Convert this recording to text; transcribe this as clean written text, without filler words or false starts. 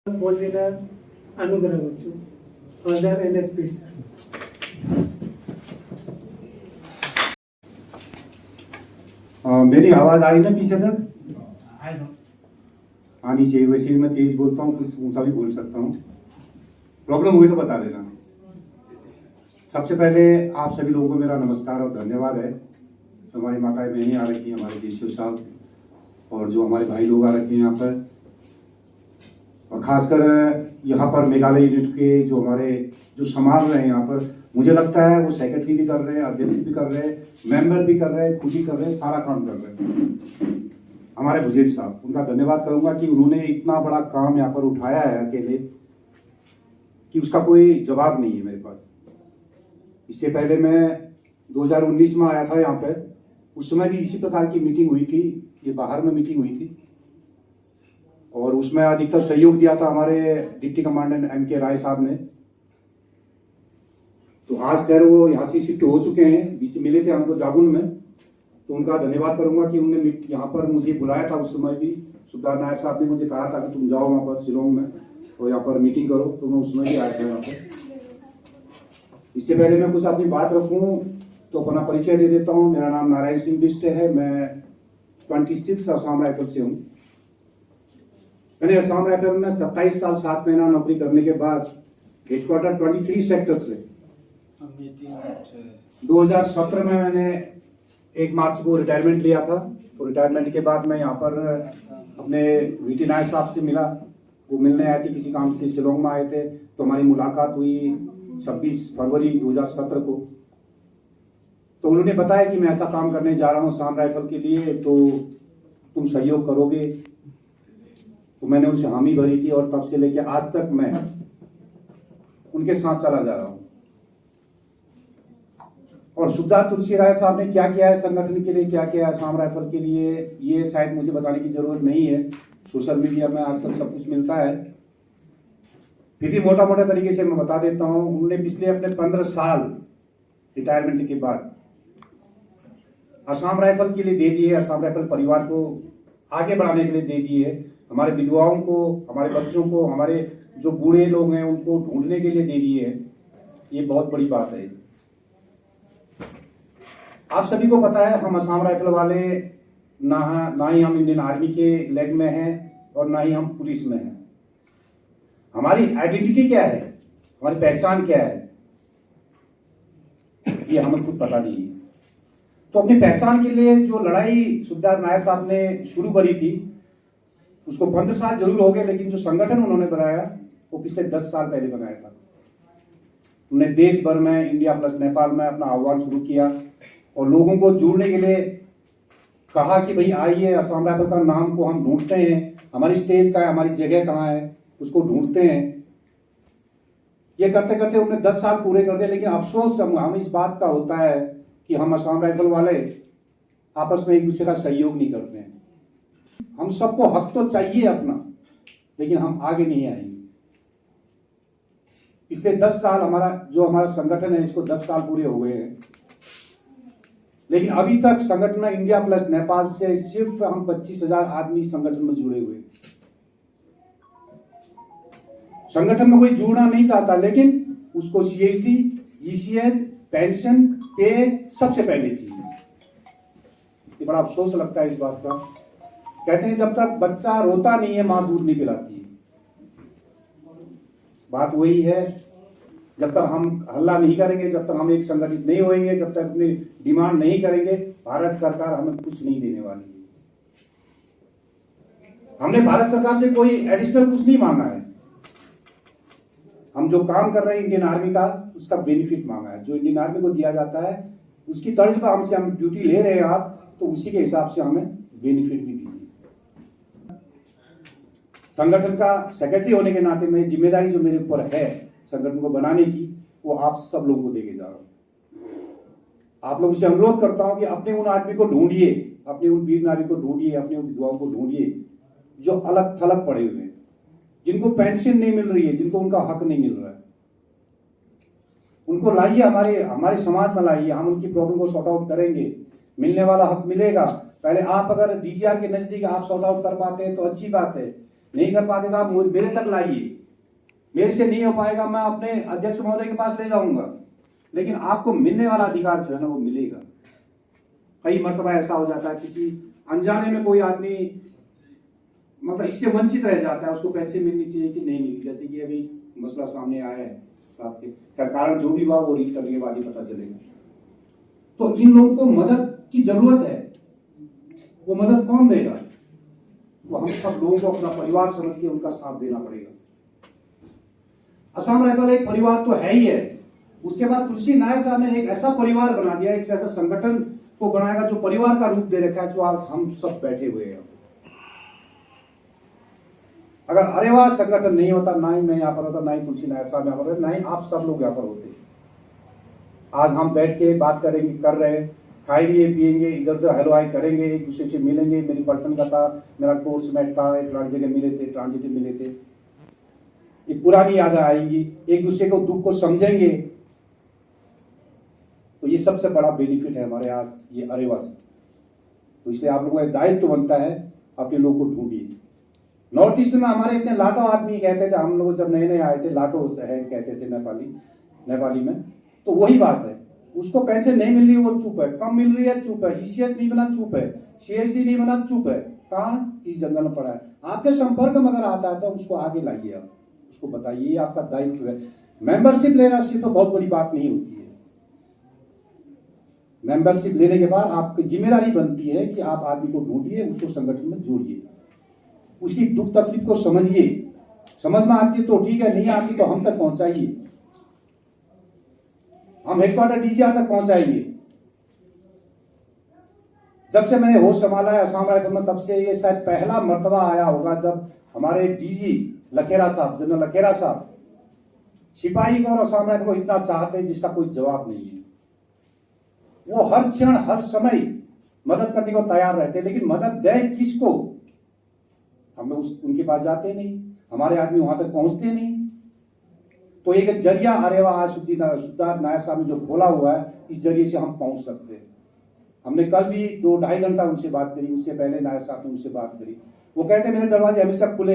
Boolean अनुग्रह further NSP मेरी आवाज आई ना पीछे तक? आनी चाहिए। वैसे मैं तेज बोलता हूँ, कुछ ऊंचा भी बोल सकता हूँ। प्रॉब्लम हुई तो बता देना। सबसे पहले आप सभी लोगों को मेरा नमस्कार और धन्यवाद है। हमारी माताएं बहनें आ रखी हैं, हमारे जीशु साहब और जो हमारे भाई लोग आ रखे हैं यहाँ पर, और खासकर यहाँ पर मेघालय यूनिट के जो हमारे जो संभाल रहे हैं यहाँ पर, मुझे लगता है वो सेक्रेटरी भी कर रहे हैं, अध्यक्ष भी कर रहे हैं, मेंबर भी कर रहे हैं, खुद ही कर रहे हैं, सारा काम कर रहे हैं हमारे बुजेट साहब। उनका धन्यवाद करूंगा कि उन्होंने इतना बड़ा काम यहाँ पर उठाया है अकेले कि उसका कोई जवाब नहीं है मेरे पास। इससे पहले मैं 2019 में आया था यहाँ पर, उस समय भी इसी प्रकार की मीटिंग हुई थी, ये बाहर में मीटिंग हुई थी, और उसमें अधिकतर सहयोग दिया था हमारे डिप्टी कमांडेंट MK राय साहब ने। तो आज खैर वो यहाँ से शिफ्ट हो चुके हैं, बीच में मिले थे हमको जागुन में, तो उनका धन्यवाद करूंगा कि उन्होंने यहाँ पर मुझे बुलाया था। उस समय भी सुधार नायक साहब ने मुझे कहा था कि तुम जाओ वहाँ पर शिलोंग में और यहाँ पर मीटिंग करो, तो मैं उसमें भी आया था यहाँ पर। इससे पहले मैं कुछ अपनी बात रखूँ तो अपना परिचय दे देता हूँ। मेरा नाम नारायण सिंह बिष्ट है। मैं 26 असम राइफल से हूँ। मैंने असम राइफल में 27 साल 7 महीना नौकरी करने के बाद हेडक्वार्टर 23 सेक्टर से 2017 में मैंने 1 मार्च को रिटायरमेंट लिया था। तो रिटायरमेंट के बाद मैं यहाँ पर अपने VT नायक साहब से मिला। वो मिलने आए थे, किसी काम से शिलोंग में आए थे, तो हमारी मुलाकात हुई 26 फरवरी 2017 को। तो उन्होंने बताया कि मैं ऐसा काम करने जा रहा हूँ असम राइफल के लिए, तो तुम सहयोग करोगे? तो मैंने उनसे हामी भरी थी, और तब से लेके आज तक मैं उनके साथ चला जा रहा हूं। और सुखदार तुलसी राय साहब ने क्या किया है संगठन के लिए, क्या किया है असम राइफल के लिए, ये शायद मुझे बताने की जरूरत नहीं है। सोशल मीडिया में आजकल सब कुछ मिलता है। फिर भी मोटा मोटा तरीके से मैं बता देता हूं। उन्होंने पिछले अपने 15 साल रिटायरमेंट के बाद असम राइफल के लिए दे दिए, असम राइफल परिवार को आगे बढ़ाने के लिए दे दिए, हमारे विधवाओं को, हमारे बच्चों को, हमारे जो बूढ़े लोग हैं उनको ढूंढने के लिए दे दिए है। ये बहुत बड़ी बात है। आप सभी को पता है हम असम राइफल वाले ना ही हम इंडियन आर्मी के लेग में हैं और ना ही हम पुलिस में हैं। हमारी आइडेंटिटी क्या है, हमारी पहचान क्या है, ये हमें खुद पता नहीं है। तो अपनी पहचान के लिए जो लड़ाई सुखदार नायक साहब ने शुरू करी थी, उसको 15 साल जरूर हो गए, लेकिन जो संगठन उन्होंने बनाया वो पिछले 10 साल पहले बनाया था। उन्होंने देश भर में, इंडिया प्लस नेपाल में अपना आह्वान शुरू किया और लोगों को जोड़ने के लिए कहा कि भाई आइए, असम राइफल का नाम को हम ढूंढते हैं, हमारी स्टेज कहाँ है, हमारी जगह कहाँ है, उसको ढूंढते हैं। ये करते करते उन्होंने 10 साल पूरे कर दिए। लेकिन अफसोस हम इस बात का होता है कि हम असम राइफल वाले आपस में एक दूसरे का सहयोग नहीं करते हैं। हम सबको हक तो चाहिए अपना, लेकिन हम आगे नहीं आएंगे। पिछले 10 साल हमारा संगठन है, इसको 10 साल पूरे हो गए हैं, लेकिन अभी तक संगठन में इंडिया प्लस नेपाल से सिर्फ हम 25,000 आदमी संगठन में जुड़े हुए। संगठन में कोई जुड़ना नहीं चाहता, लेकिन उसको CSD, ECS, पेंशन, पे सबसे पहले चाहिए। ये बड़ा अफसोस लगता है इस बात का। कहते हैं जब तक बच्चा रोता नहीं है मां दूध नहीं पिलाती है। बात वही है, जब तक हम हल्ला नहीं करेंगे, जब तक हम एक संगठित नहीं होंगे, जब तक अपनी डिमांड नहीं करेंगे, भारत सरकार हमें कुछ नहीं देने वाली है। हमने भारत सरकार से कोई एडिशनल कुछ नहीं मांगा है। हम जो काम कर रहे हैं इंडियन आर्मी का, उसका बेनिफिट मांगा है। जो इंडियन आर्मी को दिया जाता है उसकी तर्ज पर हमसे हम ड्यूटी ले रहे हैं आप, तो उसी के हिसाब से हमें बेनिफिट भी दीजिए। संगठन का सेक्रेटरी होने के नाते में जिम्मेदारी जो मेरे ऊपर है संगठन को बनाने की, वो आप सब लोगों को देके जा रहा हूं। आप लोगों से अनुरोध करता हूं कि अपने उन आदमी को ढूंढिए, अपने उन वीर नारी को ढूंढिए, अपने उन विधवाओं को ढूंढिए जो अलग थलग पड़े हुए हैं, जिनको पेंशन नहीं मिल रही है, जिनको उनका हक नहीं मिल रहा है। उनको लाइए, हमारे समाज में लाइए। हम उनकी प्रॉब्लम को सॉर्ट आउट करेंगे, मिलने वाला हक मिलेगा। पहले आप अगर DGR के नजदीक आप सॉर्ट आउट कर पाते हैं तो अच्छी बात है, नहीं कर पाते तो आप मेरे तक लाइए, मेरे से नहीं हो पाएगा मैं अपने अध्यक्ष महोदय के पास ले जाऊंगा, लेकिन आपको मिलने वाला अधिकार जो है ना वो मिलेगा। कई मर्तबा ऐसा हो जाता है किसी अनजाने में कोई आदमी मतलब इससे वंचित रह जाता है, उसको पैसे मिलनी चाहिए कि नहीं मिली, जैसे कि अभी मसला सामने आया है साहब के कारण जो भी हुआ वो रीड करने के बाद ही पता चलेगा। तो इन लोगों को मदद की जरूरत है, वो मदद कौन देगा? तो हम सब लोगों को अपना परिवार समझ के उनका साथ देना पड़ेगा। असम राइफल एक परिवार तो है ही है, उसके बाद तुलसी नायक साहब ने एक ऐसा परिवार बना दिया, एक ऐसा संगठन को बनाएगा जो परिवार का रूप दे रखा है, जो आज हम सब बैठे हुए हैं। अगर अरेवा संगठन नहीं होता, ना ही मैं यहाँ पर होता, ना ही तुलसी नायक साहब यहाँ पर होते, ना ही आप सब लोग यहाँ पर होते। आज हम बैठ के बात करेंगे, कर रहे हैं, खाएंगे पिएंगे, इधर उधर हेलो हाई करेंगे, एक दूसरे से मिलेंगे। मेरी पलटन का था, मेरा कोर्स मेट था, एक पुरानी जगह मिले थे, ट्रांजिट मिले थे, एक पुरानी यादें आएंगी, एक दूसरे को दुख को समझेंगे। तो ये सबसे बड़ा बेनिफिट है हमारे आज ये अरेवा से। तो इसलिए आप लोगों का एक दायित्व बनता है, अपने लोग को ढूंढिए। नॉर्थ ईस्ट में हमारे इतने लाटो आदमी कहते थे, हम लोग जब नए नए आए थे, लाटो है कहते थे नेपाली में, तो वही बात है, उसको पेंशन नहीं मिल रही है वो चुप है, कम मिल रही है चुप है, ईसीएस नहीं बना चुप है, सीएसडी नहीं बना चुप है। कहाँ? इस जंगल में पड़ा है। आपके संपर्क में अगर आता है तो उसको आगे लाइए, आप उसको बताइए, आपका दायित्व है। मेंबरशिप लेना सिर्फ तो बहुत बड़ी बात नहीं होती है। मेंबरशिप लेने के बाद आपकी जिम्मेदारी बनती है कि आप आदमी को ढूंढिए, उसको संगठन में जोड़िए, उसकी दुख तकलीफ को समझिए, समझ में आती है तो ठीक है, नहीं आती तो हम तक पहुंचाइए, हम हेडक्वार्टर डीजीआर तक पहुंचाएंगे। जब से मैंने होश संभाला है असम राइफल में, तब से ये शायद पहला मर्तबा आया होगा जब हमारे डीजी लखेरा साहब, जनरल लखेरा साहब, सिपाही को और असम राइफल को इतना चाहते हैं जिसका कोई जवाब नहीं है। वो हर क्षण हर समय मदद करने को तैयार रहते हैं, लेकिन मदद दें किसको? हम उनके पास जाते नहीं, हमारे आदमी वहां तक पहुंचते नहीं। तो एक जरिया अरेवा सुधार नायक साहब ने जो खोला हुआ है, इस जरिए से हम पहुंच सकते हैं। हमने कल भी 2-2.5 घंटा उनसे बात करी, उससे पहले नायक साहब ने उनसे बात करी। वो कहते मेरे दरवाजे हमेशा खुले